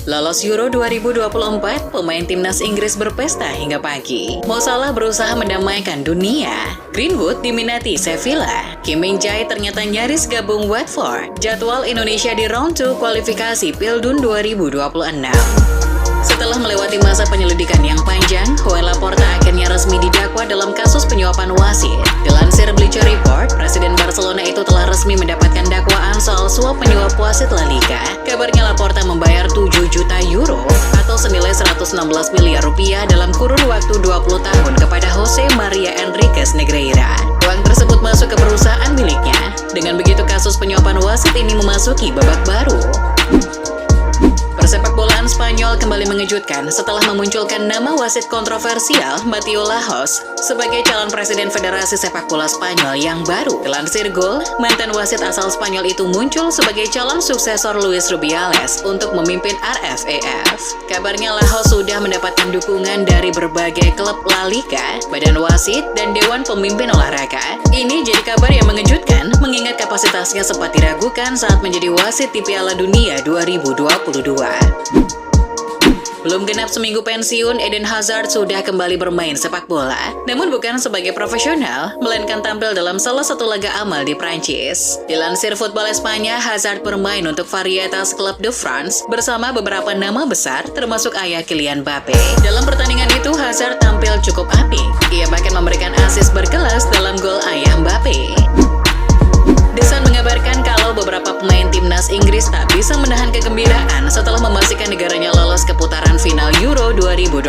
Lolos Euro 2024, pemain timnas Inggris berpesta hingga pagi. Mo Salah berusaha mendamaikan dunia. Greenwood diminati Sevilla. Kim Min-jae ternyata nyaris gabung Watford. Jadwal Indonesia di round 2 kualifikasi Pildun 2026. Setelah melewati masa penyelidikan yang panjang, Joan Laporta akhirnya resmi didakwa dalam kasus penyuapan wasit. Dilansir Bleacher Report, Presiden Barcelona itu telah resmi mendapatkan dakwaan soal suap penyuap wasit La Liga. Kabarnya Laporta membayar 7 juta euro atau senilai 116 miliar rupiah dalam kurun waktu 20 tahun kepada Jose Maria Enriquez Negreira. Uang tersebut masuk ke perusahaan miliknya. Dengan begitu kasus penyuapan wasit ini memasuki babak baru. Persepak bolaan Spanyol kembali mengejutkan setelah memunculkan nama wasit kontroversial Mateo Lahoz sebagai calon presiden Federasi Sepak Bola Spanyol yang baru. Dilansir Gol, mantan wasit asal Spanyol itu muncul sebagai calon suksesor Luis Rubiales untuk memimpin RFEF. Kabarnya Lahoz sudah mendapatkan dukungan dari berbagai klub La Liga, badan wasit, dan dewan pemimpin olahraga. Ini jadi kabar yang mengejutkan mengingat kapasitasnya sempat diragukan saat menjadi wasit di Piala Dunia 2022. Belum genap seminggu pensiun, Eden Hazard sudah kembali bermain sepak bola. Namun bukan sebagai profesional, melainkan tampil dalam salah satu laga amal di Prancis. Dilansir Football Espanya, Hazard bermain untuk Varietas Club de France bersama beberapa nama besar, termasuk ayah Kylian Mbappe. Dalam pertandingan itu, Hazard tampil cukup apik. Ia bahkan memberikan assist berkelas dalam gol ayah Mbappe. The Sun mengabarkan kalau beberapa pemain timnas Inggris tak bisa menahan kegembiraan setelah memastikan negaranya lolos ke putaran final Euro 2024.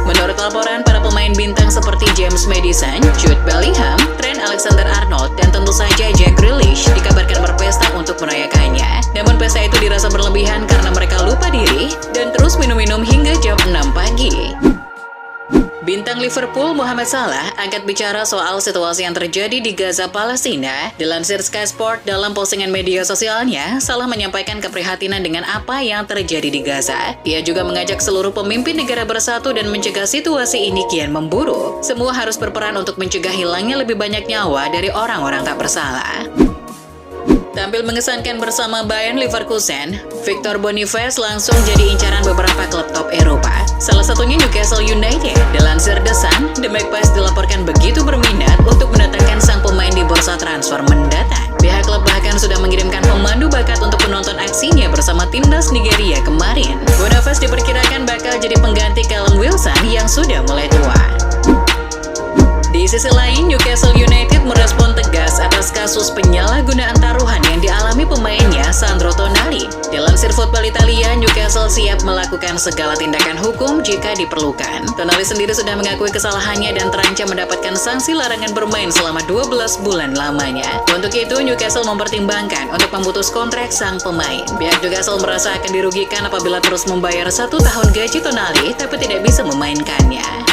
Menurut laporan, para pemain bintang seperti James Maddison, Jude Bellingham, Trent Alexander-Arnold, dan tentu saja Jack Grealish dikabarkan berpesta untuk merayakannya. Namun pesta itu dirasa berlebihan karena mereka lupa diri dan terus minum-minum hingga jam 6 pagi. Bintang Liverpool Mohamed Salah angkat bicara soal situasi yang terjadi di Gaza, Palestina. Dilansir Sky Sport, dalam postingan media sosialnya, Salah menyampaikan keprihatinan dengan apa yang terjadi di Gaza. Ia juga mengajak seluruh pemimpin negara bersatu dan mencegah situasi ini kian memburuk. Semua harus berperan untuk mencegah hilangnya lebih banyak nyawa dari orang-orang tak bersalah. Tampil mengesankan bersama Bayern Leverkusen, Victor Boniface langsung jadi incaran beberapa klub top Eropa. Salah satunya Newcastle United. Dilansir The Sun, The Magpies dilaporkan begitu berminat untuk mendatangkan sang pemain di bursa transfer mendatang. Pihak klub bahkan sudah mengirimkan pemandu bakat untuk menonton aksinya bersama timnas Nigeria kemarin. Boniface diperkirakan bakal jadi pengganti Callum Wilson yang sudah mulai tua. Di sisi lain, Newcastle United merespon tegas atas kasus penyalahgunaan taruhan yang dialami pemainnya Sandro Tonali. Dilansir Football Italia, Newcastle siap melakukan segala tindakan hukum jika diperlukan. Tonali sendiri sudah mengakui kesalahannya dan terancam mendapatkan sanksi larangan bermain selama 12 bulan lamanya. Untuk itu, Newcastle mempertimbangkan untuk memutus kontrak sang pemain. Pihak Newcastle merasa akan dirugikan apabila terus membayar 1 tahun gaji Tonali tapi tidak bisa memainkannya.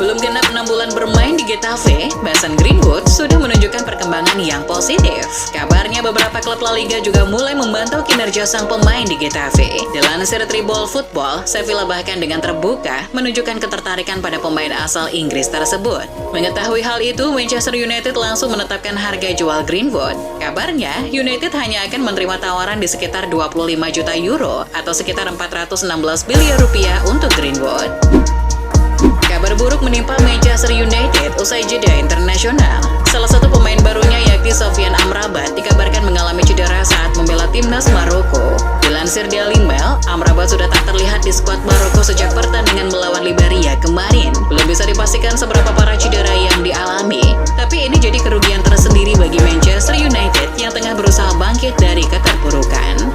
Belum genap 6 bulan bermain di Getafe, Mason Greenwood sudah menunjukkan perkembangan yang positif. Kabarnya beberapa klub La Liga juga mulai memantau kinerja sang pemain di Getafe. Dilansir Tribal Football, Sevilla bahkan dengan terbuka menunjukkan ketertarikan pada pemain asal Inggris tersebut. Mengetahui hal itu, Manchester United langsung menetapkan harga jual Greenwood. Kabarnya, United hanya akan menerima tawaran di sekitar 25 juta euro atau sekitar 416 miliar rupiah untuk Greenwood. Kabar buruk menimpa Manchester United usai jeda internasional. Salah satu pemain barunya yakni Sofian Amrabat dikabarkan mengalami cedera saat membela timnas Maroko. Dilansir Daily Mail, Amrabat sudah tak terlihat di skuad Maroko sejak pertandingan melawan Liberia kemarin. Belum bisa dipastikan seberapa parah cedera yang dialami, tapi ini jadi kerugian tersendiri bagi Manchester United yang tengah berusaha bangkit dari keterpurukan.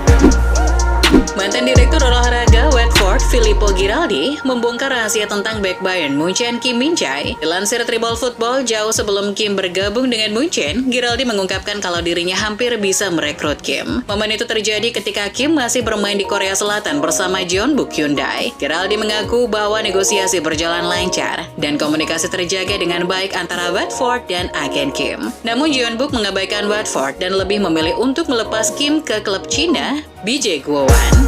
Mantan Direktur Olahraga Watford, Filippo Giraldi, membongkar rahasia tentang bek Bayern Munchen Kim Min-jae. Dilansir Tribal Football, jauh sebelum Kim bergabung dengan Munchen, Giraldi mengungkapkan kalau dirinya hampir bisa merekrut Kim. Momen itu terjadi ketika Kim masih bermain di Korea Selatan bersama Jeonbuk Hyundai. Giraldi mengaku bahwa negosiasi berjalan lancar dan komunikasi terjaga dengan baik antara Watford dan agen Kim. Namun Jeonbuk mengabaikan Watford dan lebih memilih untuk melepas Kim ke klub Cina, BJ Guoan.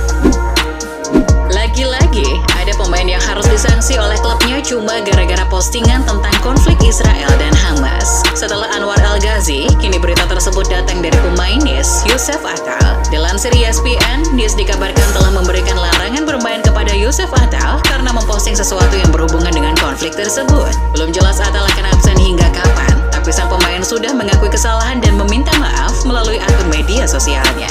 Lagi-lagi, ada pemain yang harus disanksi oleh klubnya cuma gara-gara postingan tentang konflik Israel dan Hamas. Setelah Anwar El-Ghazi, kini berita tersebut datang dari pemain Nice, Youssef Attal. Dilansir ESPN, Nice dikabarkan telah memberikan larangan bermain kepada Youssef Attal karena memposting sesuatu yang berhubungan dengan konflik tersebut. Belum jelas Attal akan absen hingga kapan, tapi sang pemain sudah mengakui kesalahan dan meminta maaf melalui akun media sosialnya.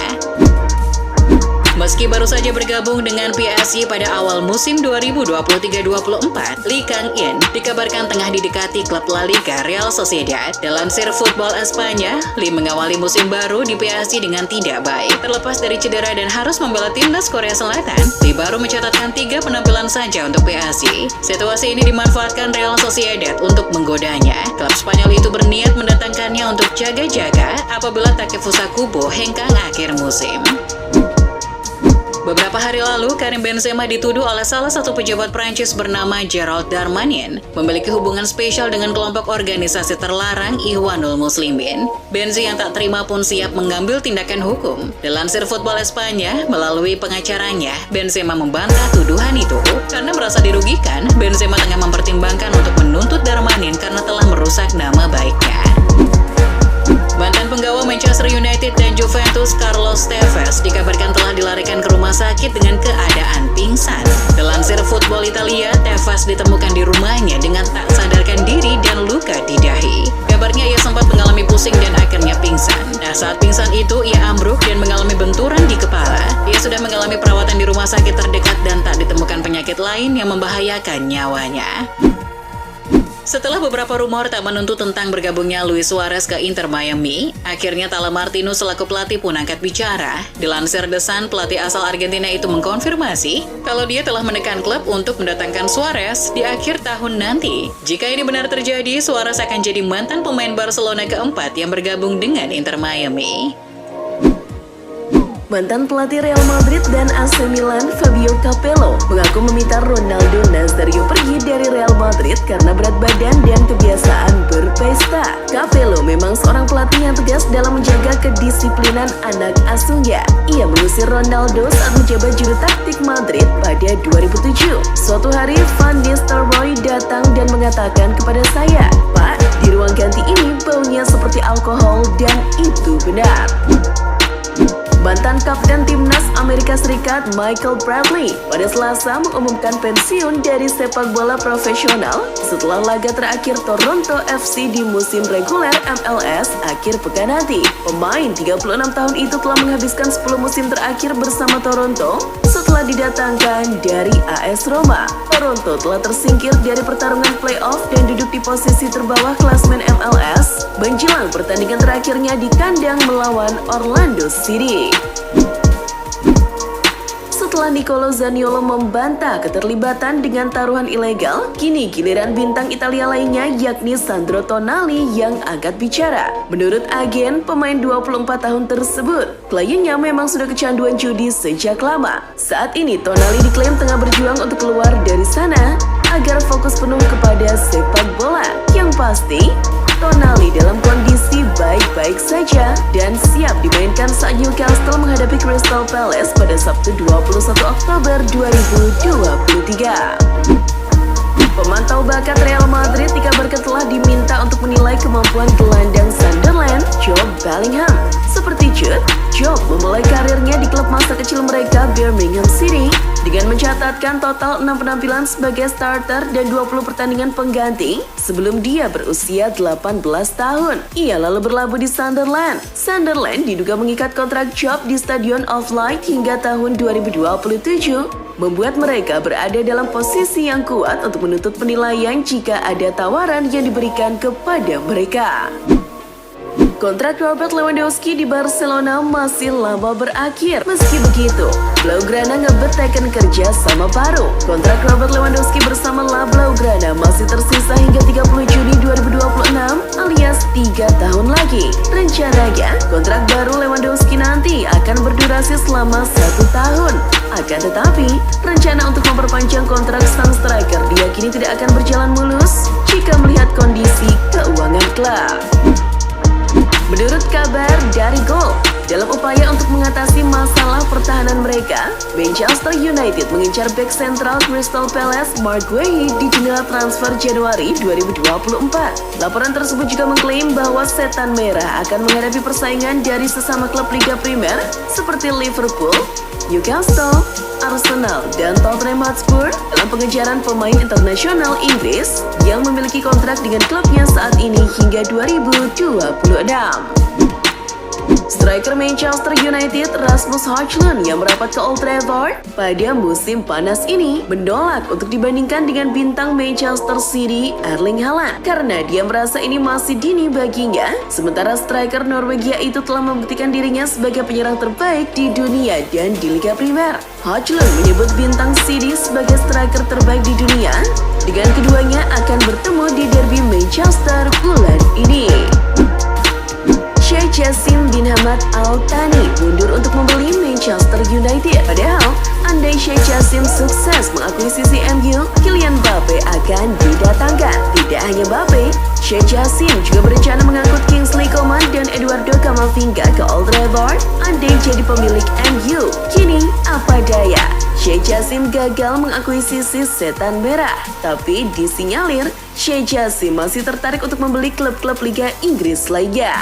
Meski baru saja bergabung dengan PSG pada awal musim 2023-24, Lee Kang-in dikabarkan tengah didekati klub La Liga Real Sociedad. Dilansir Football Espanya, Lee mengawali musim baru di PSG dengan tidak baik. Terlepas dari cedera dan harus membela timnas Korea Selatan, Lee baru mencatatkan 3 penampilan saja untuk PSG. Situasi ini dimanfaatkan Real Sociedad untuk menggodanya. Klub Spanyol itu berniat mendatangkannya untuk jaga-jaga apabila Takefusa Kubo hengkang akhir musim. Beberapa hari lalu, Karim Benzema dituduh oleh salah satu pejabat Prancis bernama Gérald Darmanin memiliki hubungan spesial dengan kelompok organisasi terlarang Ikhwanul Muslimin. Benzi yang tak terima pun siap mengambil tindakan hukum. Dilansir Football Espanya, melalui pengacaranya, Benzema membantah tuduhan itu karena merasa dirugikan. Benzema tengah mempertimbangkan untuk menuntut Darmanin karena telah merusak nama baiknya. Mantan penggawa Manchester United dan Juventus Carlos Tevez dikabarkan telah dilarikan ke rumah sakit dengan keadaan pingsan. Dilansir Football Italia, Tevez ditemukan di rumahnya dengan tak sadarkan diri dan luka di dahi. Kabarnya ia sempat mengalami pusing dan akhirnya pingsan. Nah, saat pingsan itu ia ambruk dan mengalami benturan di kepala. Ia sudah mengalami perawatan di rumah sakit terdekat dan tak ditemukan penyakit lain yang membahayakan nyawanya. Setelah beberapa rumor tak menuntut tentang bergabungnya Luis Suarez ke Inter Miami, akhirnya Tata Martino selaku pelatih pun angkat bicara. Dilansir The Sun, pelatih asal Argentina itu mengkonfirmasi kalau dia telah menekan klub untuk mendatangkan Suarez di akhir tahun nanti. Jika ini benar terjadi, Suarez akan jadi mantan pemain Barcelona keempat yang bergabung dengan Inter Miami. Mantan pelatih Real Madrid dan AC Milan, Fabio Capello, mengaku meminta Ronaldo Nazario pergi dari Real Madrid karena berat badan dan kebiasaan berpesta. Capello memang seorang pelatih yang tegas dalam menjaga kedisiplinan anak asuhnya. Ia mengusir Ronaldo saat menjabat juru taktik Madrid pada 2007. Suatu hari, Van Nistelrooy datang dan mengatakan kepada saya, "Pak, di ruang ganti ini baunya seperti alkohol," dan itu benar. Mantan kapten timnas Amerika Serikat Michael Bradley pada Selasa mengumumkan pensiun dari sepak bola profesional setelah laga terakhir Toronto FC di musim reguler MLS akhir pekan nanti. Pemain 36 tahun itu telah menghabiskan 10 musim terakhir bersama Toronto setelah didatangkan dari AS Roma. Toronto telah tersingkir dari pertarungan playoff dan duduk di posisi terbawah klasmen MLS menjelang pertandingan terakhirnya di kandang melawan Orlando City. Setelah Nicolo Zaniolo membantah keterlibatan dengan taruhan ilegal, kini giliran bintang Italia lainnya yakni Sandro Tonali yang angkat bicara. Menurut agen, pemain 24 tahun tersebut, kliennya memang sudah kecanduan judi sejak lama. Saat ini Tonali diklaim tengah berjuang untuk keluar dari sana agar fokus penuh kepada sepak bola. Yang pasti, Tonali dalam kondisi baik-baik saja dan siap dimainkan saat Newcastle menghadapi Crystal Palace pada Sabtu 21 Oktober 2023. Pemantau bakat Real Madrid dikabarkan telah diminta untuk menilai kemampuan gelandang Sunderland, Job Bellingham. Seperti Job memulai karirnya di klub masa kecil mereka Birmingham City dengan mencatatkan total 6 penampilan sebagai starter dan 20 pertandingan pengganti sebelum dia berusia 18 tahun. Ia lalu berlabuh di Sunderland. Sunderland diduga mengikat kontrak Job di Stadion of Light hingga tahun 2027, membuat mereka berada dalam posisi yang kuat untuk menuntut penilaian jika ada tawaran yang diberikan kepada mereka. Kontrak Robert Lewandowski di Barcelona masih lama berakhir. Meski begitu, Blaugrana ngebet teken kerja sama baru. Kontrak Robert Lewandowski bersama La Blaugrana masih tersisa hingga 30 Juni 2026 alias 3 tahun lagi. Rencananya, kontrak baru Lewandowski nanti akan berdurasi selama 1 tahun. Akan tetapi, rencana untuk memperpanjang kontrak sang striker diyakini tidak akan berjalan mulus jika melihat kondisi keuangan klub. Menurut kabar dari Goal, Dalam upaya untuk mengatasi masalah pertahanan mereka, Manchester United mengincar bek sentral Crystal Palace Mark Guehi di jendela transfer Januari 2024. Laporan tersebut juga mengklaim bahwa Setan Merah akan menghadapi persaingan dari sesama klub Liga Primer seperti Liverpool, Newcastle, Arsenal, dan Tottenham Hotspur dalam pengejaran pemain internasional Inggris yang memiliki kontrak dengan klubnya saat ini hingga 2026. Striker Manchester United Rasmus Højlund yang merapat ke Old Trafford pada musim panas ini menolak untuk dibandingkan dengan bintang Manchester City Erling Haaland karena dia merasa ini masih dini baginya. Sementara striker Norwegia itu telah membuktikan dirinya sebagai penyerang terbaik di dunia dan di Liga Primer. Højlund menyebut bintang City sebagai striker terbaik di dunia dengan keduanya akan bertemu di derby Manchester bulan ini. Sheikh Jassim bin Hamad Al Thani mundur untuk membeli Manchester United. Padahal, andai Sheikh Jassim sukses mengakuisisi MU, Kylian Mbappe akan didatangkan. Tidak hanya Mbappe, Sheikh Jassim juga berencana mengangkut Kingsley Coman dan Eduardo Camavinga ke Old Trafford andai jadi pemilik MU. Kini, apa daya, Sheikh Jassim gagal mengakuisisi Setan Merah. Tapi disinyalir, Sheikh Jassim masih tertarik untuk membeli klub-klub Liga Inggris lainnya.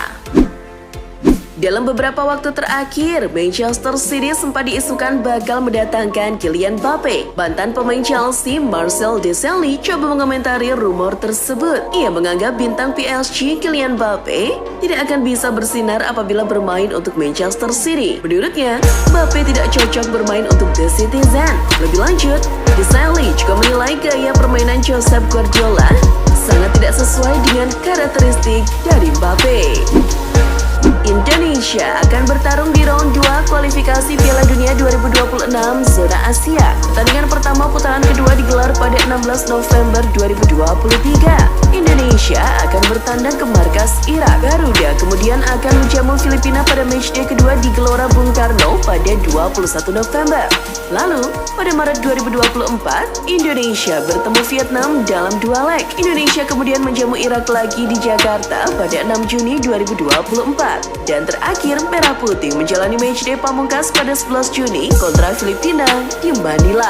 Dalam beberapa waktu terakhir, Manchester City sempat diisukan bakal mendatangkan Kylian Mbappe. Mantan pemain Chelsea, Marcel Desailly, coba mengomentari rumor tersebut. Ia menganggap bintang PSG Kylian Mbappe tidak akan bisa bersinar apabila bermain untuk Manchester City. Menurutnya, Mbappe tidak cocok bermain untuk The Citizen. Lebih lanjut, Desailly juga menilai gaya permainan Josep Guardiola sangat tidak sesuai dengan karakteristik dari Mbappe. Indonesia akan bertarung di round 2 kualifikasi Piala Dunia 2026 zona Asia. Pertandingan pertama putaran kedua digelar pada 16 November 2023. Indonesia akan bertandang ke markas Irak. Garuda kemudian akan menjamu Filipina pada matchday kedua di Gelora Bung Karno pada 21 November. Lalu, pada Maret 2024, Indonesia bertemu Vietnam dalam 2 leg. Indonesia kemudian menjamu Irak lagi di Jakarta pada 6 Juni 2024. Dan terakhir, Merah Putih menjalani matchday pamungkas pada 11 Juni kontra Filipina di Manila.